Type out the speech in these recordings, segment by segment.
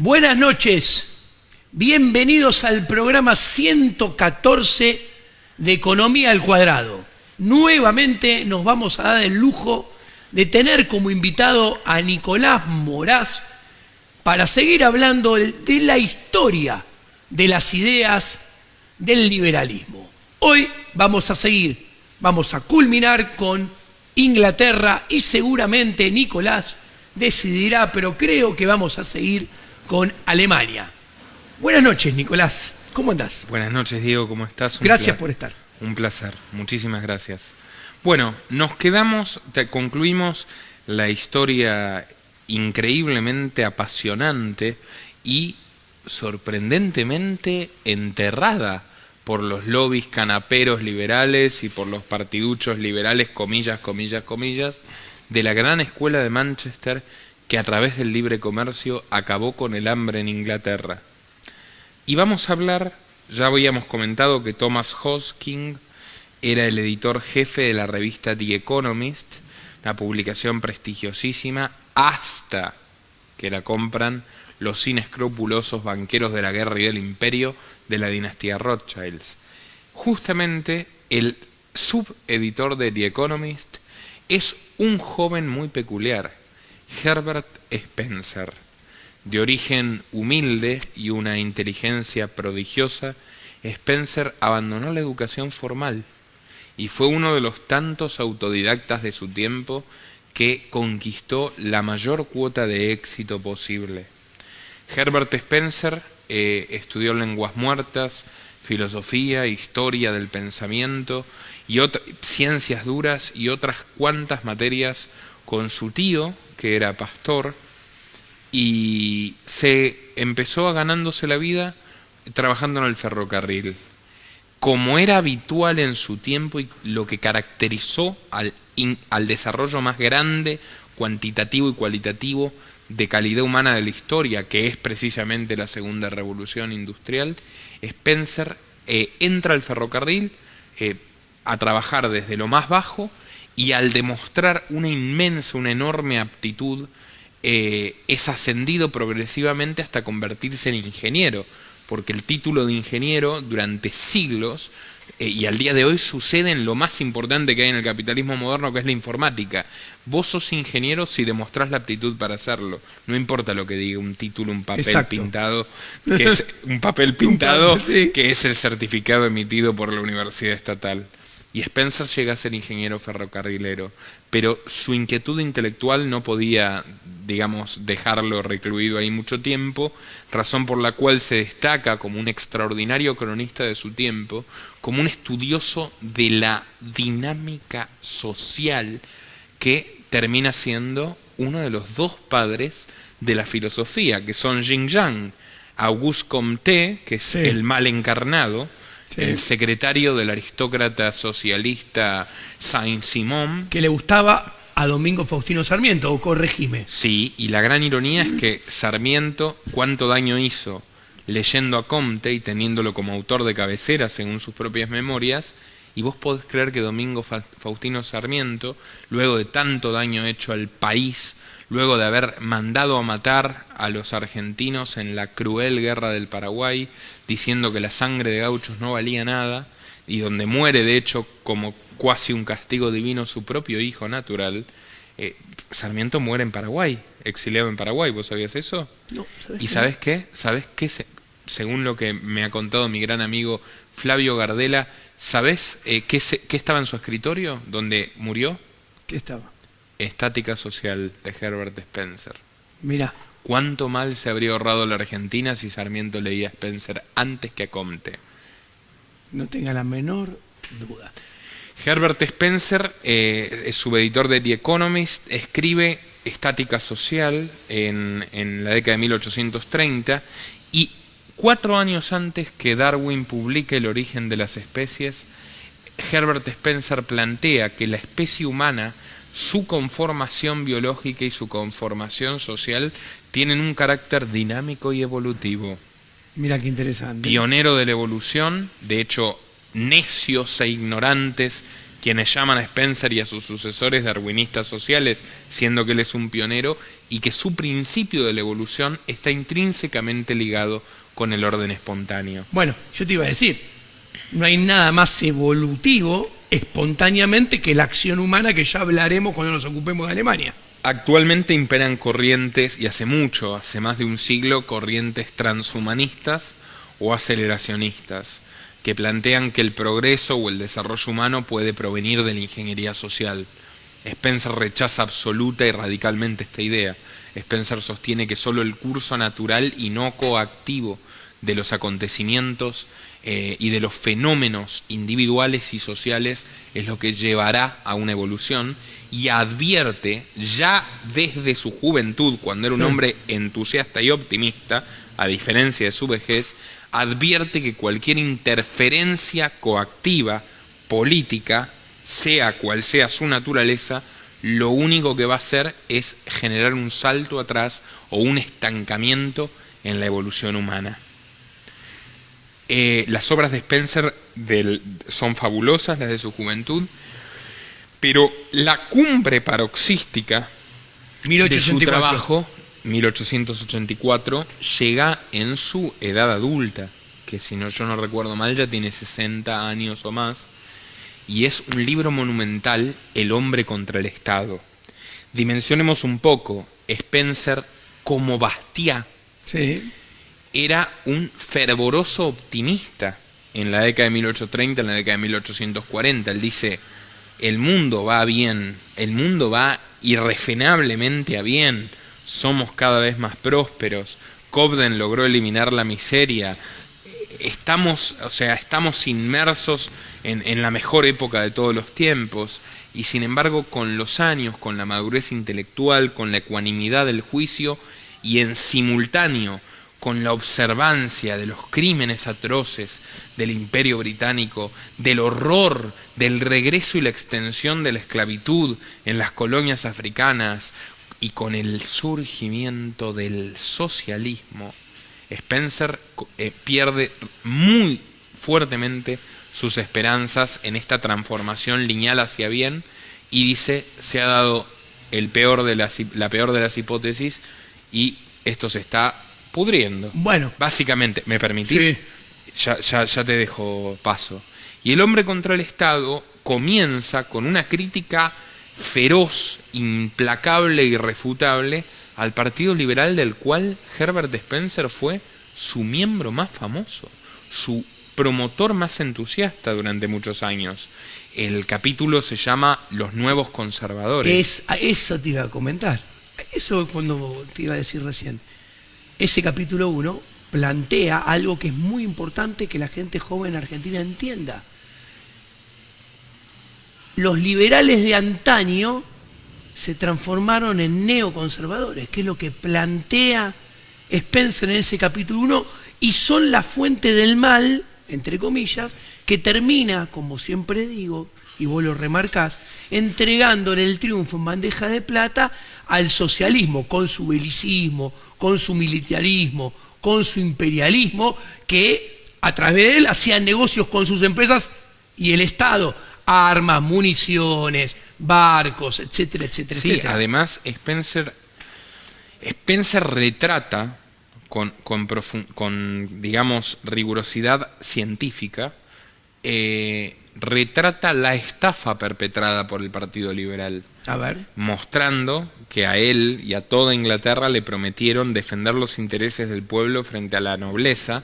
Buenas noches, bienvenidos al programa 114 de Economía al Cuadrado. Nuevamente nos vamos a dar el lujo de tener como invitado a Nicolás Moraz para seguir hablando de la historia de las ideas del liberalismo. Hoy vamos a culminar con Inglaterra y seguramente Nicolás decidirá, pero creo que vamos a seguir con Alemania. Buenas noches, Nicolás. ¿Cómo andás? Buenas noches, Diego. ¿Cómo estás? Gracias por estar. Un placer. Muchísimas gracias. Bueno, concluimos la historia increíblemente apasionante y sorprendentemente enterrada por los lobbies canaperos liberales y por los partiduchos liberales, comillas, comillas, comillas, de la gran escuela de Manchester que a través del libre comercio acabó con el hambre en Inglaterra. Y vamos a hablar, ya habíamos comentado que Thomas Hosking era el editor jefe de la revista The Economist, una publicación prestigiosísima, hasta que la compran los inescrupulosos banqueros de la guerra y del imperio de la dinastía Rothschilds. Justamente el subeditor de The Economist es un joven muy peculiar, Herbert Spencer. De origen humilde y una inteligencia prodigiosa, Spencer abandonó la educación formal y fue uno de los tantos autodidactas de su tiempo que conquistó la mayor cuota de éxito posible. Herbert Spencer estudió lenguas muertas, filosofía, historia del pensamiento y ciencias duras y otras cuantas materias con su tío, que era pastor, y se empezó ganándose la vida trabajando en el ferrocarril. Como era habitual en su tiempo y lo que caracterizó al desarrollo más grande, cuantitativo y cualitativo de calidad humana de la historia, que es precisamente la segunda revolución industrial, Spencer entra al ferrocarril a trabajar desde lo más bajo y al demostrar una enorme aptitud, es ascendido progresivamente hasta convertirse en ingeniero, porque el título de ingeniero durante siglos y al día de hoy sucede en lo más importante que hay en el capitalismo moderno, que es la informática. Vos sos ingeniero si demostrás la aptitud para hacerlo. No importa lo que diga un título, un papel Exacto. pintado, que es un papel pintado, sí, que es el certificado emitido por la Universidad Estatal. Y Spencer llega a ser ingeniero ferrocarrilero, pero su inquietud intelectual no podía, digamos, dejarlo recluido ahí mucho tiempo, razón por la cual se destaca como un extraordinario cronista de su tiempo, como un estudioso de la dinámica social que termina siendo uno de los dos padres de la filosofía, que son Yin Yang, Auguste Comte, que es el mal encarnado, el secretario del aristócrata socialista Saint-Simon, que le gustaba a Domingo Faustino Sarmiento, o corregime. Sí, y la gran ironía es que Sarmiento, cuánto daño hizo leyendo a Comte y teniéndolo como autor de cabecera según sus propias memorias, y vos podés creer que Domingo Faustino Sarmiento, luego de tanto daño hecho al país, luego de haber mandado a matar a los argentinos en la cruel guerra del Paraguay, diciendo que la sangre de gauchos no valía nada, y donde muere de hecho como cuasi un castigo divino su propio hijo natural, Sarmiento muere en Paraguay, exiliado en Paraguay. ¿Vos sabías eso? No, ¿Y sabés qué? ¿Sabés qué? Según lo que me ha contado mi gran amigo Flavio Gardela, ¿sabés qué estaba en su escritorio donde murió? ¿Qué estaba? Estática Social de Herbert Spencer. Mirá. ¿Cuánto mal se habría ahorrado la Argentina si Sarmiento leía a Spencer antes que a Comte? No tenga la menor duda. Herbert Spencer es subeditor de The Economist, escribe Estática Social en la década de 1830 y 4 años antes que Darwin publique El origen de las especies, Herbert Spencer plantea que la especie humana, su conformación biológica y su conformación social tienen un carácter dinámico y evolutivo. Mira qué interesante. Pionero de la evolución, de hecho, necios e ignorantes quienes llaman a Spencer y a sus sucesores darwinistas sociales, siendo que él es un pionero, y que su principio de la evolución está intrínsecamente ligado con el orden espontáneo. Bueno, yo te iba a decir, no hay nada más evolutivo espontáneamente que la acción humana, que ya hablaremos cuando nos ocupemos de Alemania. Actualmente imperan corrientes, y hace mucho, hace más de un siglo, corrientes transhumanistas o aceleracionistas, que plantean que el progreso o el desarrollo humano puede provenir de la ingeniería social. Spencer rechaza absoluta y radicalmente esta idea. Spencer sostiene que solo el curso natural y no coactivo de los acontecimientos y de los fenómenos individuales y sociales es lo que llevará a una evolución, y advierte ya desde su juventud, cuando era un hombre entusiasta y optimista, a diferencia de su vejez, advierte que cualquier interferencia coactiva política, sea cual sea su naturaleza, lo único que va a hacer es generar un salto atrás o un estancamiento en la evolución humana. Las obras de Spencer son fabulosas, las de su juventud, pero la cumbre paroxística de su trabajo, 1884, llega en su edad adulta, que si no yo no recuerdo mal ya tiene 60 años o más, y es un libro monumental, El hombre contra el Estado. Dimensionemos un poco, Spencer, como Bastiat, era un fervoroso optimista en la década de 1830, en la década de 1840. Él dice, el mundo va bien, el mundo va irrefrenablemente a bien, somos cada vez más prósperos, Cobden logró eliminar la miseria, estamos inmersos en la mejor época de todos los tiempos, y sin embargo con los años, con la madurez intelectual, con la ecuanimidad del juicio y en simultáneo con la observancia de los crímenes atroces del Imperio Británico, del horror del regreso y la extensión de la esclavitud en las colonias africanas, y con el surgimiento del socialismo, Spencer pierde muy fuertemente sus esperanzas en esta transformación lineal hacia bien, y dice, se ha dado la peor de las hipótesis y esto se está pudriendo. Bueno. Básicamente, ¿me permitís? Sí. Ya te dejo paso. Y El hombre contra el Estado comienza con una crítica feroz, implacable e irrefutable al Partido Liberal, del cual Herbert Spencer fue su miembro más famoso, su promotor más entusiasta durante muchos años. El capítulo se llama Los Nuevos Conservadores. Eso te iba a comentar. Eso cuando te iba a decir recién. Ese capítulo 1 plantea algo que es muy importante que la gente joven argentina entienda. Los liberales de antaño se transformaron en neoconservadores, que es lo que plantea Spencer en ese capítulo 1, y son la fuente del mal, entre comillas, que termina, como siempre digo, y vos lo remarcás, entregándole el triunfo en bandeja de plata al socialismo, con su belicismo, con su militarismo, con su imperialismo, que a través de él hacían negocios con sus empresas y el Estado, armas, municiones, barcos, etcétera, etcétera, sí, etcétera. Además, Spencer retrata con digamos, rigurosidad científica, retrata la estafa perpetrada por el Partido Liberal. A ver. Mostrando que a él y a toda Inglaterra le prometieron defender los intereses del pueblo frente a la nobleza,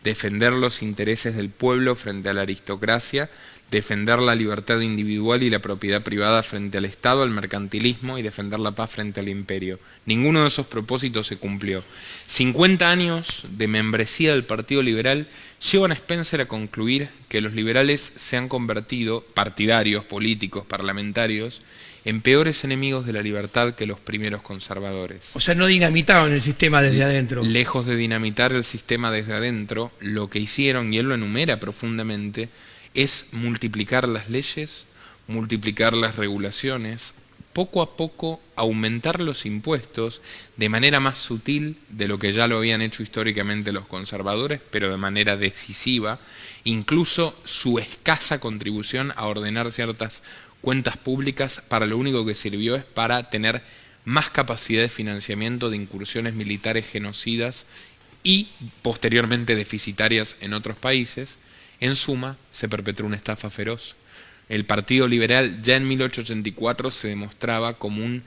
defender los intereses del pueblo frente a la aristocracia, defender la libertad individual y la propiedad privada frente al Estado, al mercantilismo, y defender la paz frente al imperio. Ninguno de esos propósitos se cumplió. 50 años de membresía del Partido Liberal llevan a Spencer a concluir que los liberales se han convertido, partidarios, políticos, parlamentarios, en peores enemigos de la libertad que los primeros conservadores. O sea, no dinamitaron el sistema desde adentro. Lejos de dinamitar el sistema desde adentro, lo que hicieron, y él lo enumera profundamente, es multiplicar las leyes, multiplicar las regulaciones, poco a poco aumentar los impuestos de manera más sutil de lo que ya lo habían hecho históricamente los conservadores, pero de manera decisiva, incluso su escasa contribución a ordenar ciertas cuentas públicas para lo único que sirvió es para tener más capacidad de financiamiento de incursiones militares genocidas y posteriormente deficitarias en otros países. En suma, se perpetró una estafa feroz. El Partido Liberal ya en 1884 se demostraba como un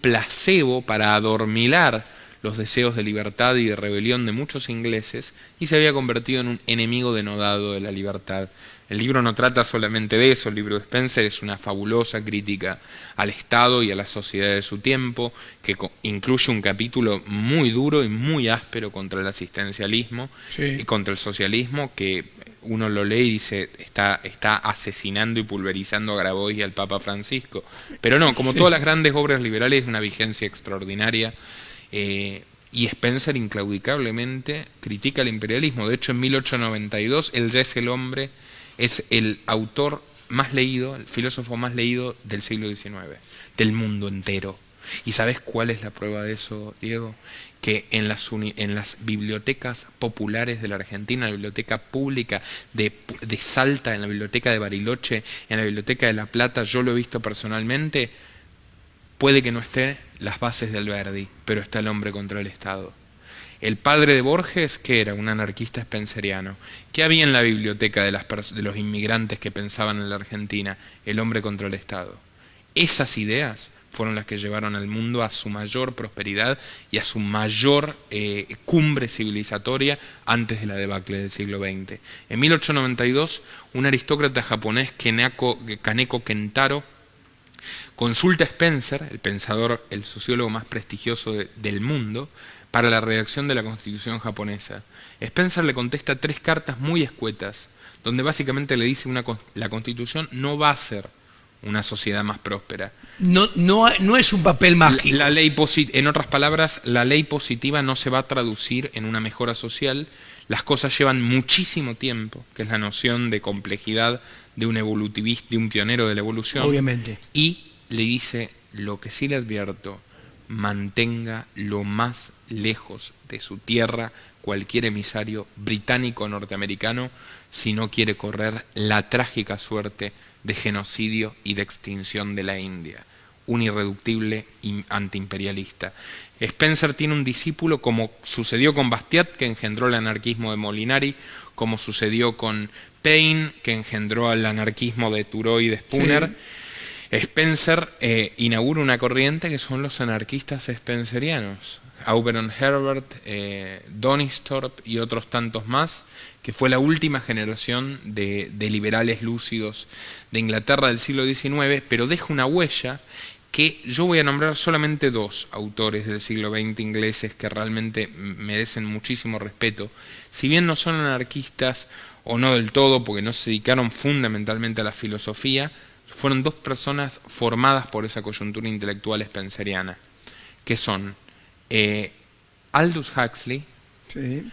placebo para adormilar los deseos de libertad y de rebelión de muchos ingleses, y se había convertido en un enemigo denodado de la libertad. El libro no trata solamente de eso. El libro de Spencer es una fabulosa crítica al Estado y a la sociedad de su tiempo, que incluye un capítulo muy duro y muy áspero contra el asistencialismo y contra el socialismo, que uno lo lee y dice está asesinando y pulverizando a Grabois y al Papa Francisco. Pero no, como todas las grandes obras liberales, es una vigencia extraordinaria. Y Spencer inclaudicablemente critica el imperialismo. De hecho, en 1892, él ya es el autor más leído, el filósofo más leído del siglo XIX, del mundo entero. ¿Y sabes cuál es la prueba de eso, Diego? Que en las bibliotecas populares de la Argentina, en la biblioteca pública de Salta, en la biblioteca de Bariloche, en la biblioteca de La Plata, yo lo he visto personalmente. Puede que no esté las bases de Alberdi, pero está El hombre contra el Estado. El padre de Borges, que era un anarquista spenceriano. ¿Qué había en la biblioteca de los inmigrantes que pensaban en la Argentina? El hombre contra el Estado. Esas ideas fueron las que llevaron al mundo a su mayor prosperidad y a su mayor cumbre civilizatoria antes de la debacle del siglo XX. En 1892, un aristócrata japonés, Kaneko Kentaro, consulta a Spencer, el pensador, el sociólogo más prestigioso del mundo, para la redacción de la Constitución japonesa. Spencer le contesta 3 cartas muy escuetas, donde básicamente le dice la Constitución no va a ser una sociedad más próspera. No es un papel mágico. En otras palabras, la ley positiva no se va a traducir en una mejora social. Las cosas llevan muchísimo tiempo, que es la noción de complejidad de un evolutivista, de un pionero de la evolución. Obviamente. Y le dice, lo que sí le advierto, mantenga lo más lejos de su tierra cualquier emisario británico o norteamericano si no quiere correr la trágica suerte de genocidio y de extinción de la India, un irreductible antiimperialista. Spencer tiene un discípulo, como sucedió con Bastiat, que engendró el anarquismo de Molinari, como sucedió con Paine, que engendró el anarquismo de Thoreau y de Spooner. Sí. Spencer inaugura una corriente que son los anarquistas spencerianos. Auberon Herbert, Donisthorpe y otros tantos más, que fue la última generación de liberales lúcidos de Inglaterra del siglo XIX, pero deja una huella que yo voy a nombrar solamente 2 autores del siglo XX ingleses que realmente merecen muchísimo respeto. Si bien no son anarquistas, o no del todo, porque no se dedicaron fundamentalmente a la filosofía, fueron 2 personas formadas por esa coyuntura intelectual spenceriana, que son Aldous Huxley, sí,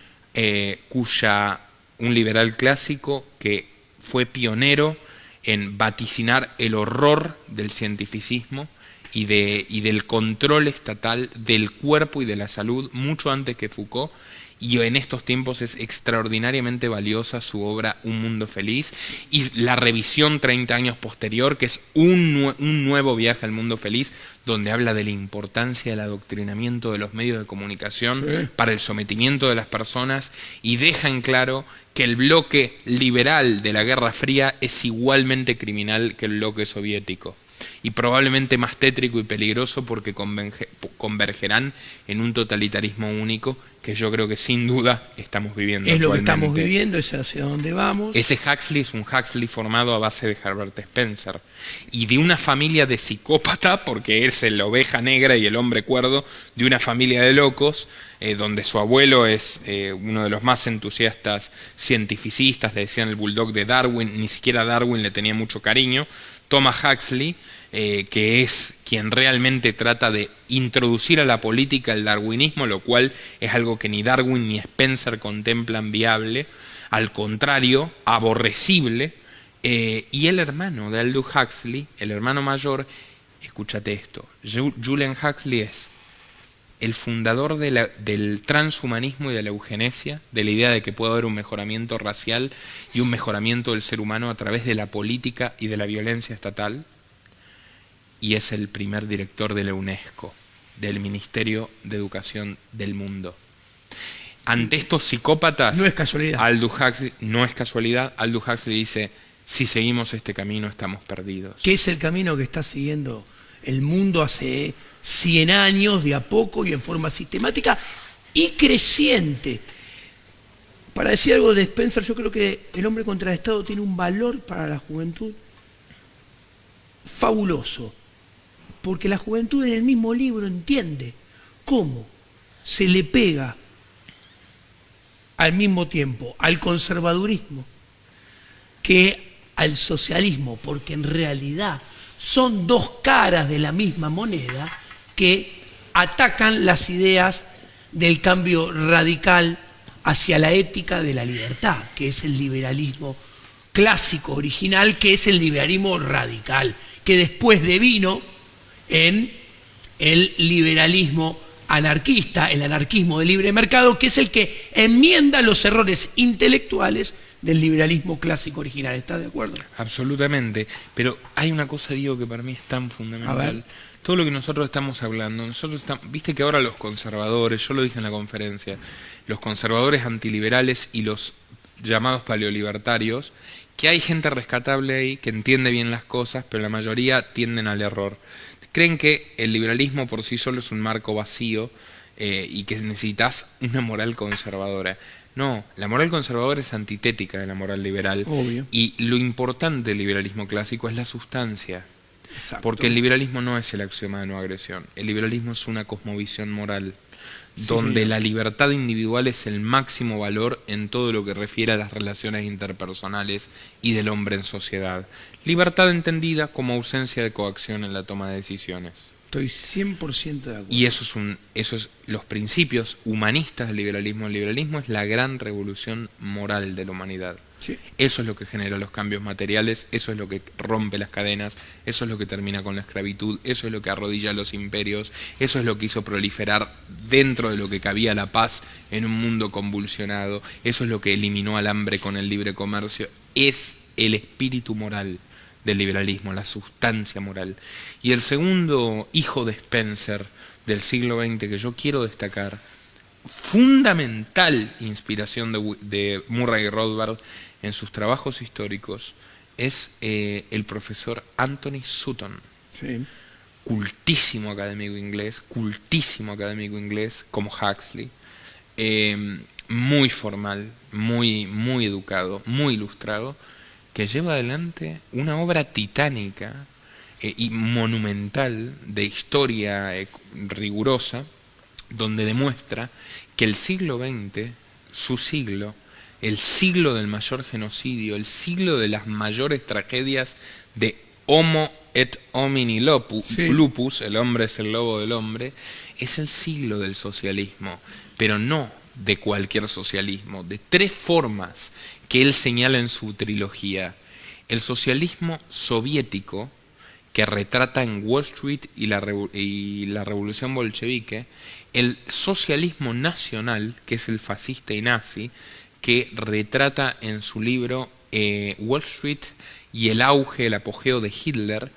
un liberal clásico que fue pionero en vaticinar el horror del cientificismo y del control estatal del cuerpo y de la salud mucho antes que Foucault, y en estos tiempos es extraordinariamente valiosa su obra Un Mundo Feliz, y la revisión 30 años posterior, que es un nuevo viaje al mundo feliz, donde habla de la importancia del adoctrinamiento de los medios de comunicación, sí, para el sometimiento de las personas, y deja en claro que el bloque liberal de la Guerra Fría es igualmente criminal que el bloque soviético, y probablemente más tétrico y peligroso, porque convergerán en un totalitarismo único que yo creo que sin duda estamos viviendo. Es lo que estamos viviendo, es hacia dónde vamos. Ese Huxley es un Huxley formado a base de Herbert Spencer y de una familia de psicópata, porque es la oveja negra y el hombre cuerdo de una familia de locos, donde su abuelo es uno de los más entusiastas cientificistas, le decían el bulldog de Darwin, ni siquiera Darwin le tenía mucho cariño. Thomas Huxley, que es quien realmente trata de introducir a la política el darwinismo, lo cual es algo que ni Darwin ni Spencer contemplan viable, al contrario, aborrecible. Y el hermano de Aldous Huxley, el hermano mayor, escúchate esto, Julian Huxley es el fundador del transhumanismo y de la eugenesia, de la idea de que puede haber un mejoramiento racial y un mejoramiento del ser humano a través de la política y de la violencia estatal, y es el primer director de la UNESCO, del Ministerio de Educación del mundo. Ante estos psicópatas, No es casualidad. Aldous Huxley, no es casualidad, Aldous Huxley dice, si seguimos este camino estamos perdidos. Que es el camino que está siguiendo el mundo hace 100 años, de a poco y en forma sistemática y creciente. Para decir algo de Spencer, yo creo que El hombre contra el Estado tiene un valor para la juventud fabuloso, porque la juventud en el mismo libro entiende cómo se le pega al mismo tiempo al conservadurismo que al socialismo, porque en realidad son dos caras de la misma moneda que atacan las ideas del cambio radical hacia la ética de la libertad, que es el liberalismo clásico, original, que es el liberalismo radical, que después devino en el liberalismo anarquista, el anarquismo de libre mercado, que es el que enmienda los errores intelectuales del liberalismo clásico original. ¿Estás de acuerdo? Absolutamente, pero hay una cosa, Diego, que para mí es tan fundamental. Todo lo que nosotros estamos hablando, viste que ahora los conservadores, yo lo dije en la conferencia, los conservadores antiliberales y los llamados paleolibertarios, que hay gente rescatable ahí, que entiende bien las cosas, pero la mayoría tienden al error. Creen que el liberalismo por sí solo es un marco vacío y que necesitas una moral conservadora. No, la moral conservadora es antitética de la moral liberal. Obvio. Y lo importante del liberalismo clásico es la sustancia. Exacto. Porque el liberalismo no es el axioma de no agresión. El liberalismo es una cosmovisión moral, donde señor, la libertad individual es el máximo valor en todo lo que refiere a las relaciones interpersonales y del hombre en sociedad. Libertad entendida como ausencia de coacción en la toma de decisiones. Estoy 100% de acuerdo. Y eso es los principios humanistas del liberalismo. El liberalismo es la gran revolución moral de la humanidad. Sí. Eso es lo que genera los cambios materiales, eso es lo que rompe las cadenas, eso es lo que termina con la esclavitud, eso es lo que arrodilla a los imperios, eso es lo que hizo proliferar dentro de lo que cabía la paz en un mundo convulsionado, eso es lo que eliminó al hambre con el libre comercio. Es el espíritu moral del liberalismo, la sustancia moral. Y el segundo hijo de Spencer del siglo XX que yo quiero destacar, fundamental inspiración de Murray Rothbard en sus trabajos históricos, es el profesor Anthony Sutton. Sí. Cultísimo académico inglés, como Huxley, muy formal, muy educado, muy ilustrado, que lleva adelante una obra titánica y monumental de historia rigurosa, donde demuestra que el siglo XX, su siglo, el siglo del mayor genocidio, el siglo de las mayores tragedias de Homo et homini lupus, el hombre es el lobo del hombre, es el siglo del socialismo, pero no de cualquier socialismo, de tres formas que él señala en su trilogía. El socialismo soviético, que retrata en Wall Street y la revolución bolchevique, el socialismo nacional, que es el fascista y nazi, que retrata en su libro Wall Street y el auge, el apogeo de Hitler.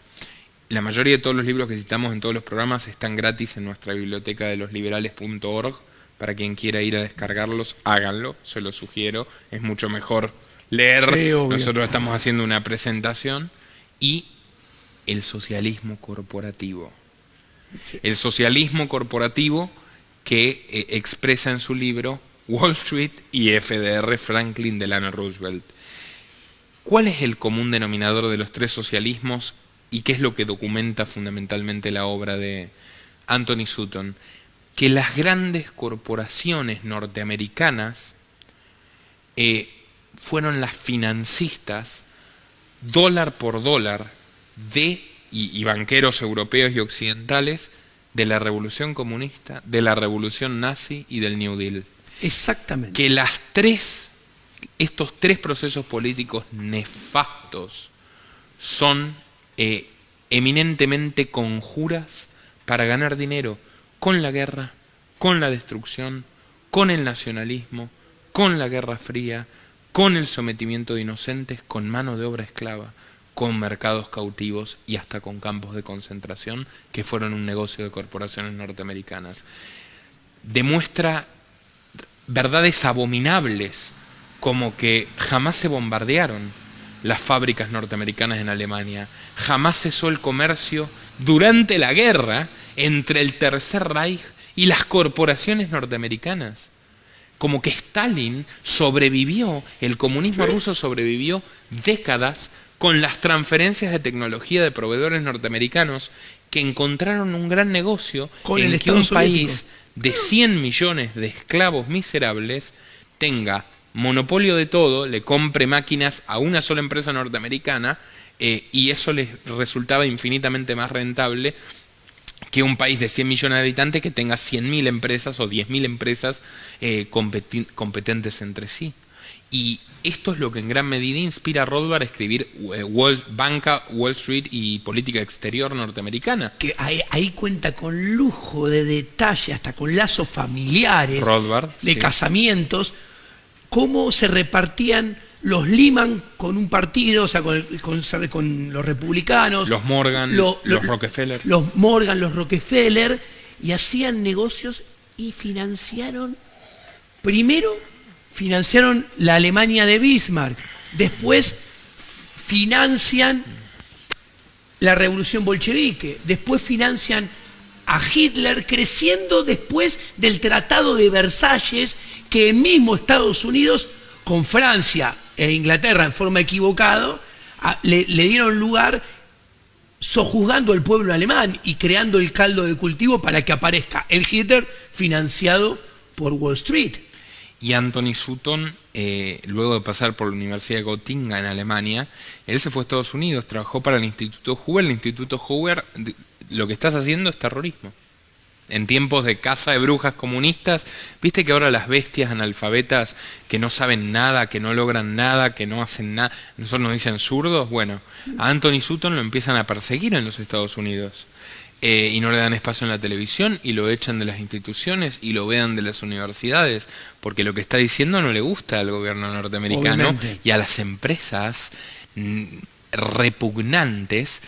La mayoría de todos los libros que citamos en todos los programas están gratis en nuestra biblioteca de losliberales.org. Para quien quiera ir a descargarlos, háganlo, se lo sugiero, es mucho mejor leer. Sí, nosotros estamos haciendo una presentación. Y el socialismo corporativo. Sí. El socialismo corporativo que expresa en su libro Wall Street y FDR, Franklin Delano Roosevelt. ¿Cuál es el común denominador de los tres socialismos y qué es lo que documenta fundamentalmente la obra de Anthony Sutton? Que las grandes corporaciones norteamericanas fueron las financistas, dólar por dólar, y banqueros europeos y occidentales, de la revolución comunista, de la revolución nazi y del New Deal. Exactamente. Que las tres estos tres procesos políticos nefastos son eminentemente conjuras para ganar dinero con la guerra, con la destrucción, con el nacionalismo, con la Guerra Fría, con el sometimiento de inocentes, con mano de obra esclava, con mercados cautivos y hasta con campos de concentración que fueron un negocio de corporaciones norteamericanas. Demuestra verdades abominables, como que jamás se bombardearon las fábricas norteamericanas en Alemania, jamás cesó el comercio durante la guerra entre el Tercer Reich y las corporaciones norteamericanas. Como que Stalin sobrevivió, el comunismo ruso sobrevivió décadas con las transferencias de tecnología de proveedores norteamericanos que encontraron un gran negocio en que un país de 100 millones de esclavos miserables tenga monopolio de todo, le compre máquinas a una sola empresa norteamericana y eso les resultaba infinitamente más rentable que un país de 100 millones de habitantes que tenga 100.000 empresas o 10.000 empresas competentes entre sí. Y esto es lo que en gran medida inspira a Rothbard a escribir Banca, Wall Street y política exterior norteamericana. Que ahí cuenta con lujo de detalle, hasta con lazos familiares, Rothbard, de casamientos, cómo se repartían los Lehman con un partido, o sea, con los republicanos, los Morgan, los Rockefeller. Los Morgan, los Rockefeller, y hacían negocios y financiaron la Alemania de Bismarck, después financian la revolución bolchevique, después financian a Hitler, creciendo después del Tratado de Versalles, que el mismo Estados Unidos, con Francia e Inglaterra en forma equivocada, le dieron lugar sojuzgando al pueblo alemán y creando el caldo de cultivo para que aparezca el Hitler financiado por Wall Street. Y Anthony Sutton, luego de pasar por la Universidad de Gotinga en Alemania, él se fue a Estados Unidos, trabajó para el Instituto Hoover. El Instituto Hoover, lo que estás haciendo es terrorismo. En tiempos de caza de brujas comunistas, viste que ahora las bestias analfabetas que no saben nada, que no logran nada, que no hacen nada, nosotros nos dicen zurdos. Bueno, a Anthony Sutton lo empiezan a perseguir en los Estados Unidos. Y no le dan espacio en la televisión y lo echan de las instituciones y lo vean de las universidades, porque lo que está diciendo no le gusta al gobierno norteamericano. Obviamente. Y a las empresas repugnantes,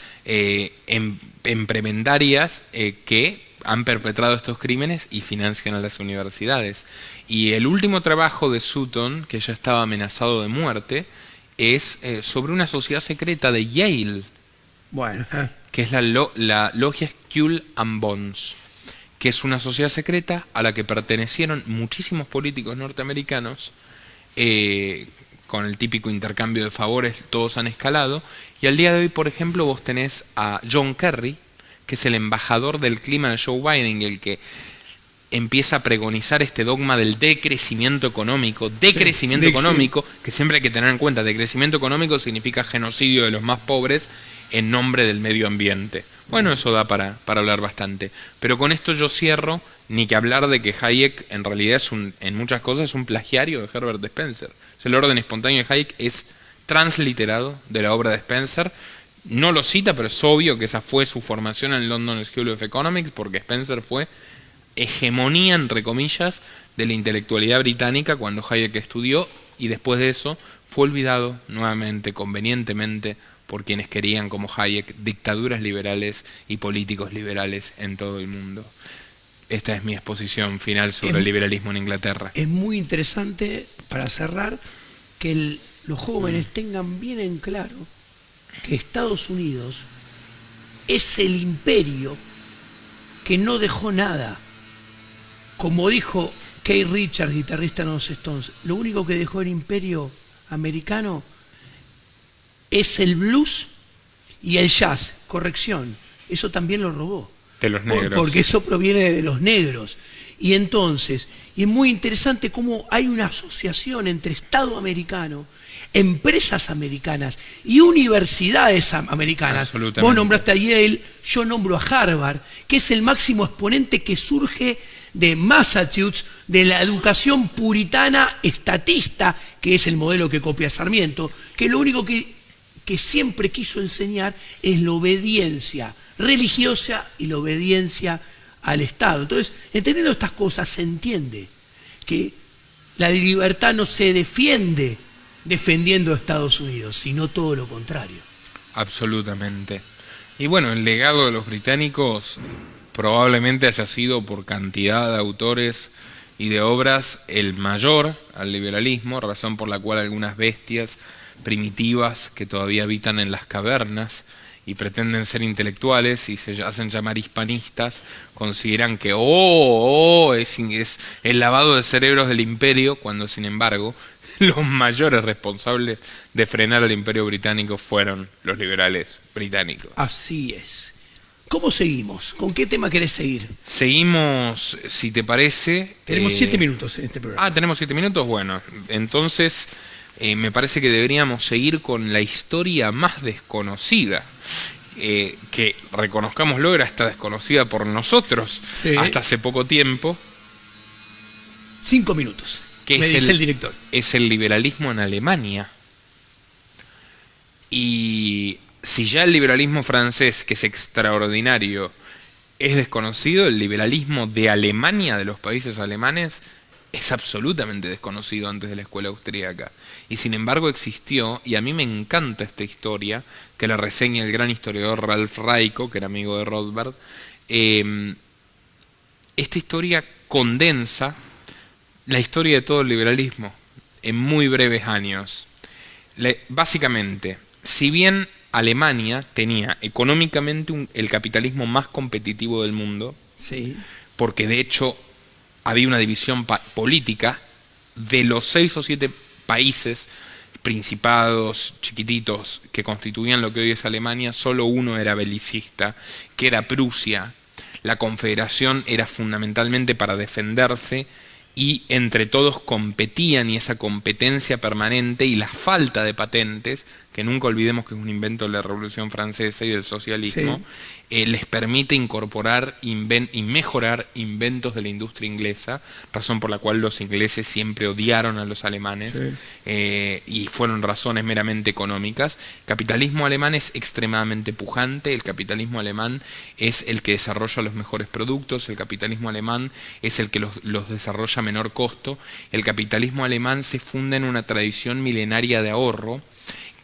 emprendarias que han perpetrado estos crímenes y financian a las universidades. Y el último trabajo de Sutton, que ya estaba amenazado de muerte, es sobre una sociedad secreta de Yale. Bueno, que es la logia Skull and Bones, que es una sociedad secreta a la que pertenecieron muchísimos políticos norteamericanos, con el típico intercambio de favores, todos han escalado, y al día de hoy, por ejemplo, vos tenés a John Kerry, que es el embajador del clima de Joe Biden, el que empieza a pregonizar este dogma del decrecimiento económico, que siempre hay que tener en cuenta, decrecimiento económico significa genocidio de los más pobres en nombre del medio ambiente. Bueno, eso da para hablar bastante. Pero con esto yo cierro, ni que hablar de que Hayek en realidad en muchas cosas es un plagiario de Herbert Spencer. El orden espontáneo de Hayek es transliterado de la obra de Spencer. No lo cita, pero es obvio que esa fue su formación en London School of Economics, porque Spencer fue hegemonía, entre comillas, de la intelectualidad británica cuando Hayek estudió, y después de eso fue olvidado nuevamente, convenientemente, por quienes querían, como Hayek, dictaduras liberales y políticos liberales en todo el mundo. Esta es mi exposición final sobre el liberalismo en Inglaterra. Es muy interesante, para cerrar, que los jóvenes tengan bien en claro que Estados Unidos es el imperio que no dejó nada. Como dijo Keith Richards, guitarrista de los Stones, lo único que dejó el imperio americano es el blues y el jazz. Corrección, eso también lo robó. De los negros. Porque eso proviene de los negros. Y entonces, y es muy interesante cómo hay una asociación entre Estado americano empresas americanas y universidades americanas. Absolutamente. Vos nombraste a Yale, yo nombro a Harvard, que es el máximo exponente que surge de Massachusetts, de la educación puritana estatista, que es el modelo que copia Sarmiento, que lo único que siempre quiso enseñar es la obediencia religiosa y la obediencia al Estado. Entonces, entendiendo estas cosas, se entiende que la libertad no se defiende defendiendo a Estados Unidos, sino todo lo contrario. Absolutamente. Y bueno, el legado de los británicos probablemente haya sido, por cantidad de autores y de obras, el mayor al liberalismo, razón por la cual algunas bestias primitivas que todavía habitan en las cavernas y pretenden ser intelectuales y se hacen llamar hispanistas, consideran que es el lavado de cerebros del imperio, cuando sin embargo los mayores responsables de frenar al imperio británico fueron los liberales británicos. Así es. ¿Cómo seguimos? ¿Con qué tema querés seguir? Seguimos, si te parece... Tenemos 7 minutos en este programa. Tenemos 7 minutos, bueno, entonces me parece que deberíamos seguir con la historia más desconocida, que reconozcámoslo, era hasta desconocida por nosotros, sí, hasta hace poco tiempo. 5 minutos, que me dice el director. Es el liberalismo en Alemania. Y si ya el liberalismo francés, que es extraordinario, es desconocido, el liberalismo de Alemania, de los países alemanes, es absolutamente desconocido antes de la escuela austríaca. Y sin embargo existió, y a mí me encanta esta historia, que la reseña el gran historiador Ralph Raico, que era amigo de Rothbard. Esta historia condensa la historia de todo el liberalismo en muy breves años. Básicamente, si bien Alemania tenía económicamente el capitalismo más competitivo del mundo, sí, porque de hecho había una división política de los 6 o 7 países, principados chiquititos, que constituían lo que hoy es Alemania, solo uno era belicista, que era Prusia. La confederación era fundamentalmente para defenderse y entre todos competían, y esa competencia permanente y la falta de patentes, que nunca olvidemos que es un invento de la Revolución Francesa y del socialismo, sí, les permite incorporar y mejorar inventos de la industria inglesa, razón por la cual los ingleses siempre odiaron a los alemanes, sí, y fueron razones meramente económicas. El capitalismo alemán es extremadamente pujante, el capitalismo alemán es el que desarrolla los mejores productos, el capitalismo alemán es el que los desarrolla a menor costo. El capitalismo alemán se funda en una tradición milenaria de ahorro,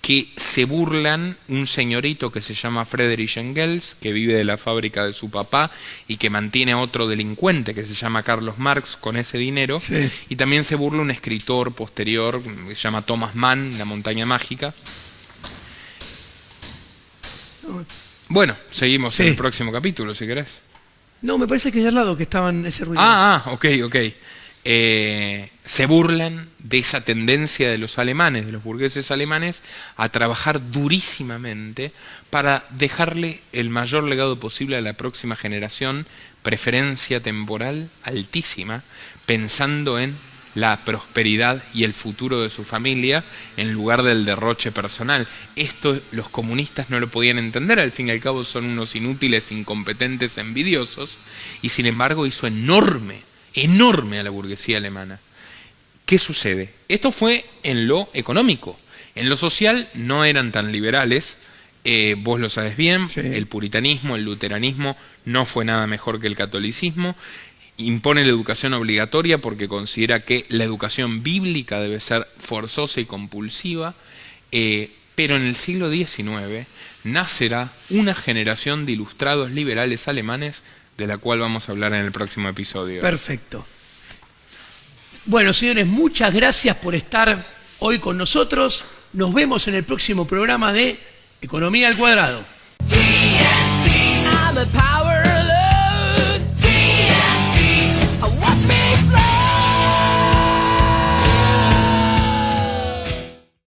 que se burlan un señorito que se llama Friedrich Engels, que vive de la fábrica de su papá y que mantiene a otro delincuente que se llama Carlos Marx con ese dinero, sí, y también se burla un escritor posterior que se llama Thomas Mann, La montaña mágica. Bueno, seguimos en el próximo capítulo, si querés. No, me parece que es al lado que estaban ese ruido. Ok. Se burlan de esa tendencia de los alemanes, de los burgueses alemanes, a trabajar durísimamente para dejarle el mayor legado posible a la próxima generación, preferencia temporal altísima, pensando en la prosperidad y el futuro de su familia en lugar del derroche personal. Esto los comunistas no lo podían entender, al fin y al cabo son unos inútiles, incompetentes, envidiosos, y sin embargo hizo enorme a la burguesía alemana. ¿Qué sucede? Esto fue en lo económico. En lo social no eran tan liberales, vos lo sabes bien, sí, el puritanismo, el luteranismo no fue nada mejor que el catolicismo. Impone la educación obligatoria porque considera que la educación bíblica debe ser forzosa y compulsiva, pero en el siglo XIX nacerá una generación de ilustrados liberales alemanes de la cual vamos a hablar en el próximo episodio. Perfecto. Bueno, señores, muchas gracias por estar hoy con nosotros. Nos vemos en el próximo programa de Economía al Cuadrado.